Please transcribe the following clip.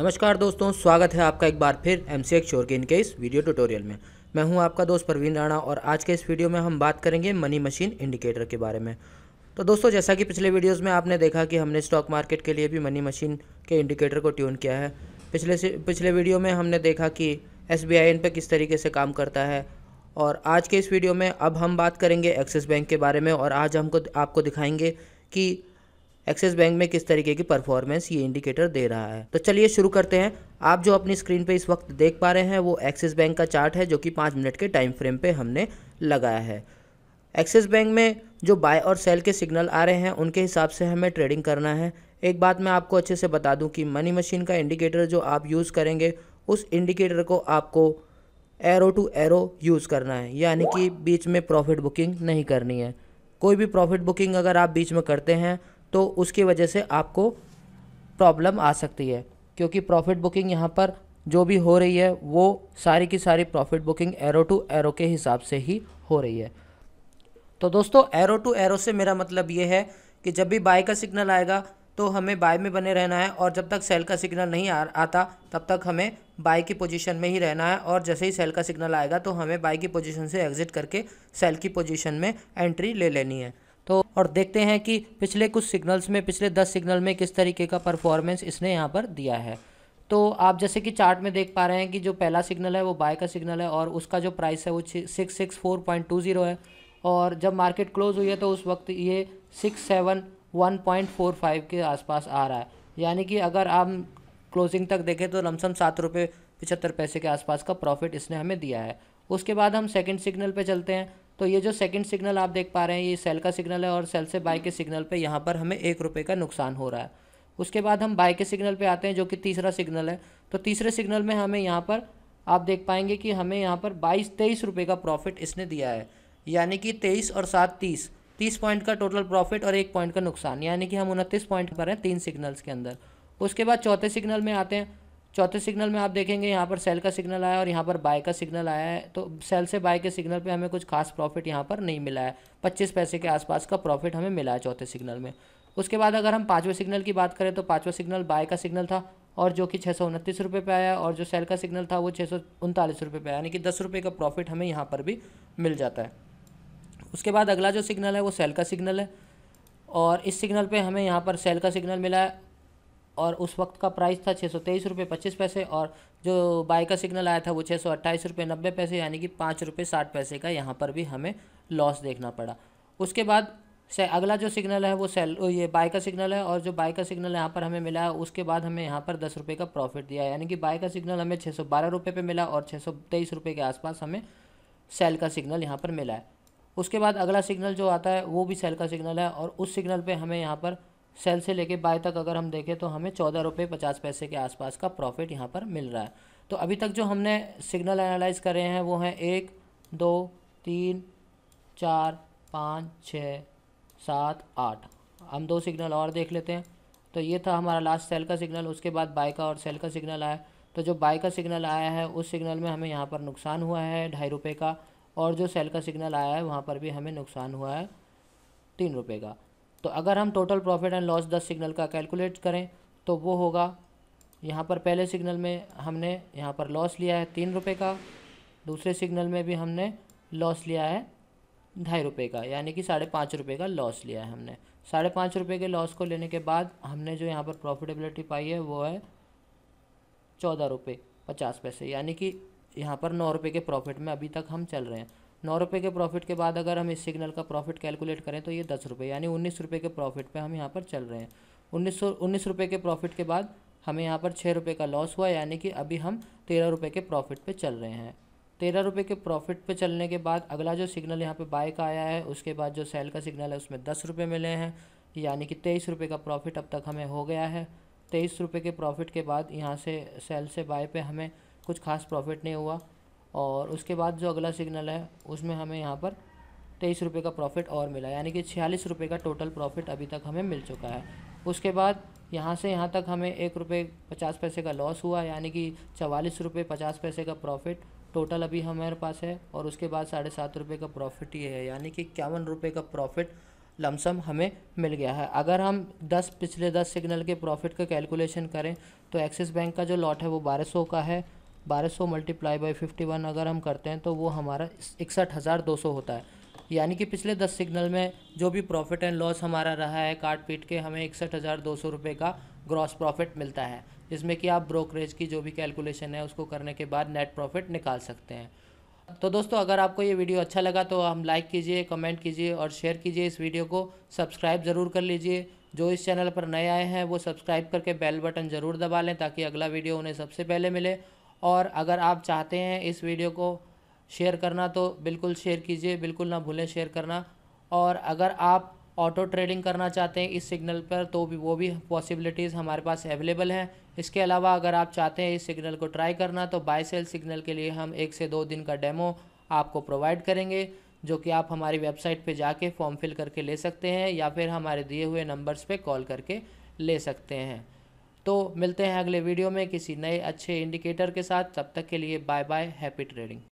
नमस्कार दोस्तों, स्वागत है आपका एक बार फिर MCX शोरकिन के इस वीडियो ट्यूटोरियल में। मैं हूं आपका दोस्त प्रवीण राणा और आज के इस वीडियो में हम बात करेंगे मनी मशीन इंडिकेटर के बारे में। तो दोस्तों, जैसा कि पिछले वीडियोस में आपने देखा कि हमने स्टॉक मार्केट के लिए भी मनी मशीन के इंडिकेटर को ट्यून किया है। पिछले वीडियो में हमने देखा कि SBI इन पर किस तरीके से काम करता है और आज के इस वीडियो में अब हम बात करेंगे एक्सिस बैंक के बारे में और आज आपको दिखाएंगे कि एक्सिस बैंक में किस तरीके की परफॉर्मेंस ये इंडिकेटर दे रहा है। तो चलिए शुरू करते हैं। आप जो अपनी स्क्रीन पे इस वक्त देख पा रहे हैं वो एक्सिस बैंक का चार्ट है जो कि 5 मिनट के टाइम फ्रेम पे हमने लगाया है। एक्सिस बैंक में जो बाय और सेल के सिग्नल आ रहे हैं उनके हिसाब से हमें ट्रेडिंग करना है। एक बात मैं आपको अच्छे से बता दूं कि मनी मशीन का इंडिकेटर जो आप यूज़ करेंगे उस इंडिकेटर को आपको एरो टू एरो यूज़ करना है, यानी कि बीच में प्रॉफिट बुकिंग नहीं करनी है। कोई भी प्रॉफिट बुकिंग अगर आप बीच में करते हैं तो उसकी वजह से आपको प्रॉब्लम आ सकती है, क्योंकि प्रॉफिट बुकिंग यहाँ पर जो भी हो रही है वो सारी की सारी profit booking arrow to arrow के हिसाब से ही हो रही है। तो दोस्तों, एरो टू एरो से मेरा मतलब ये है कि जब भी बाय का सिग्नल आएगा तो हमें बाय में बने रहना है और जब तक सेल का सिग्नल नहीं आता तब तक हमें बाय की पोजीशन में ही रहना है और जैसे ही सेल का सिग्नल आएगा तो हमें बाय की पोजीशन से एग्जिट करके सेल की पोजीशन में एंट्री ले लेनी है। तो और देखते हैं कि पिछले कुछ सिग्नल्स में, पिछले 10 सिग्नल में किस तरीके का परफॉर्मेंस इसने यहाँ पर दिया है। तो आप जैसे कि चार्ट में देख पा रहे हैं कि जो पहला सिग्नल है वो बाय का सिग्नल है और उसका जो प्राइस है वो 664.20 है और जब मार्केट क्लोज हुई है तो उस वक्त ये 671.45 के आसपास आ रहा है। यानी कि अगर आप क्लोजिंग तक देखें तो लमसम 7 रुपये 75 पैसे के आसपास का प्रॉफिट इसने हमें दिया है। उसके बाद हम सेकंड सिग्नल पे चलते हैं। तो ये जो सेकंड सिग्नल आप देख पा रहे हैं ये सेल का सिग्नल है और सेल से बाय के सिग्नल पे यहाँ पर हमें 1 रुपये का नुकसान हो रहा है। उसके बाद हम बाय के सिग्नल पे आते हैं जो कि तीसरा सिग्नल है। तो तीसरे सिग्नल में हमें यहाँ पर आप देख पाएंगे कि हमें यहाँ पर 23 रुपये का प्रॉफिट इसने दिया है, यानी कि 23 और 7 30 पॉइंट का टोटल प्रॉफिट और 1 पॉइंट का नुकसान, यानी कि हम 29 पॉइंट पर हैं 3 सिग्नल्स के अंदर। उसके बाद चौथे सिग्नल में आते हैं। चौथे सिग्नल में आप देखेंगे यहाँ पर सेल का सिग्नल आया और यहाँ पर बाय का सिग्नल आया है। तो सेल से बाय के सिग्नल पे हमें कुछ खास प्रॉफिट यहाँ पर नहीं मिला है, 25 पैसे के आसपास का प्रॉफिट हमें मिला है चौथे सिग्नल में। उसके बाद अगर हम पाँचवें सिग्नल की बात करें तो पाँचवा सिग्नल बाय का सिग्नल था और जो कि 629 रुपये पे आया और जो सेल का सिग्नल था वो 639 रुपये पे आया, यानी कि 10 रुपये का प्रॉफिट हमें यहाँ पर भी मिल जाता है। उसके बाद अगला जो सिग्नल है वो सेल का सिग्नल है और इस सिग्नल पे हमें यहाँ पर सेल का सिग्नल मिला है और उस वक्त का प्राइस था 623 रुपये 25 पैसे और जो बाय का सिग्नल आया था वो 628 रुपये 90 पैसे, यानी कि 5 रुपये 60 पैसे का यहाँ पर भी हमें लॉस देखना पड़ा। उसके बाद से अगला जो सिग्नल है वो ये बाय का सिग्नल है और जो बाय का सिग्नल यहाँ पर हमें मिला है उसके बाद हमें यहाँ पर 10 रुपये का प्रॉफिट दिया है, यानी कि बाय का सिग्नल हमें 612 रुपये पे मिला और 623 रुपये के आसपास हमें सेल का सिग्नल यहाँ पर मिला है। उसके बाद अगला सिग्नल जो आता है वो भी सेल का सिग्नल है और उस सिग्नल पे हमें यहाँ पर सेल से लेके बाय तक अगर हम देखें तो हमें 14 रुपये 50 पैसे के आसपास का प्रॉफिट यहाँ पर मिल रहा है। तो अभी तक जो हमने सिग्नल एनालाइज करे हैं वो हैं 1 2 3 4 5 6 7 8। हम 2 सिग्नल और देख लेते हैं। तो ये था हमारा लास्ट सेल का सिग्नल, उसके बाद बाय का और सेल का सिग्नल आया। तो जो बाय का सिग्नल आया है उस सिग्नल में हमें यहाँ पर नुकसान हुआ है 2.5 रुपये का और जो सेल का सिग्नल आया है वहाँ पर भी हमें नुकसान हुआ है 3 रुपये का। तो अगर हम total profit and loss 10 signal का कैलकुलेट करें तो वो होगा, यहाँ पर पहले सिग्नल में हमने यहाँ पर लॉस लिया है 3 रुपये का, दूसरे सिग्नल में भी हमने लॉस लिया है 2.5 रुपये का, यानी कि 5.5 रुपये का लॉस लिया है हमने। 5.5 रुपये के लॉस को लेने के बाद हमने जो यहाँ पर प्रॉफिटेबिलिटी पाई है वो है 14 रुपये 50 पैसे, यानी कि यहाँ पर 9 रुपये के प्रॉफिट में अभी तक हम चल रहे हैं। 9 रुपये के प्रॉफिट के बाद अगर हम इस सिग्नल का प्रॉफिट कैलकुलेट करें तो ये 10 रुपये, यानी 19 रुपये के प्रॉफिट पे हम यहाँ पर चल रहे हैं। 19 रुपये के प्रॉफिट के बाद हमें यहाँ पर 6 रुपये का लॉस हुआ, यानी कि अभी हम 13 रुपये के प्रॉफिट पे चल रहे हैं। 13 रुपये के प्रॉफिट पे चलने के बाद अगला जो सिग्नल यहाँ पर बाय का आया है उसके बाद जो सेल का सिग्नल है उसमें 10 रुपये मिले हैं, यानी कि 23 रुपये का प्रॉफिट अब तक हमें हो गया है। 23 रुपये के प्रॉफिट के बाद यहाँ से सेल से बाय पे हमें कुछ खास प्रॉफिट नहीं हुआ और उसके बाद जो अगला सिग्नल है उसमें हमें यहाँ पर 23 रुपये का प्रॉफिट और मिला, यानी कि 46 रुपये का टोटल प्रॉफिट अभी तक हमें मिल चुका है। उसके बाद यहाँ से यहाँ तक हमें 1 रुपये 50 पैसे का लॉस हुआ, यानी कि 44 रुपये 50 पैसे का प्रॉफिट टोटल अभी हमारे पास है और उसके बाद 7.5 रुपये का प्रॉफिट ये है, यानी कि 51 रुपये का प्रॉफिट लमसम हमें मिल गया है। अगर हम पिछले 10 सिग्नल के प्रॉफिट का कैलकुलेशन करें तो एक्सिस बैंक का जो लॉट है वो 1200 का है। 1200 मल्टीप्लाई बाई 51 अगर हम करते हैं तो वो हमारा 61,200 होता है। यानी कि पिछले 10 सिग्नल में जो भी प्रॉफिट एंड लॉस हमारा रहा है काट पीट के हमें 61,200 रुपये का ग्रॉस प्रॉफिट मिलता है, जिसमें कि आप ब्रोकरेज की जो भी कैलकुलेशन है उसको करने के बाद नेट प्रॉफिट निकाल सकते हैं। तो दोस्तों अगर आपको ये वीडियो अच्छा लगा तो हम लाइक कीजिए, कमेंट कीजिए और शेयर कीजिए इस वीडियो को। सब्सक्राइब ज़रूर कर लीजिए। जो इस चैनल पर नए आए हैं वो सब्सक्राइब करके बेल बटन ज़रूर दबा लें ताकि अगला वीडियो उन्हें सबसे पहले मिले। और अगर आप चाहते हैं इस वीडियो को शेयर करना तो बिल्कुल शेयर कीजिए, बिल्कुल ना भूलें शेयर करना। और अगर आप ऑटो ट्रेडिंग करना चाहते हैं इस सिग्नल पर तो भी वो भी पॉसिबिलिटीज़ हमारे पास अवेलेबल हैं। इसके अलावा अगर आप चाहते हैं इस सिग्नल को ट्राई करना तो बाय सेल सिग्नल के लिए हम 1 से 2 दिन का डेमो आपको प्रोवाइड करेंगे, जो कि आप हमारी वेबसाइट पे जाके फॉर्म फिल करके ले सकते हैं या फिर हमारे दिए हुए नंबर्स पे कॉल करके ले सकते हैं। तो मिलते हैं अगले वीडियो में किसी नए अच्छे इंडिकेटर के साथ। तब तक के लिए बाय बाय, हैप्पी ट्रेडिंग।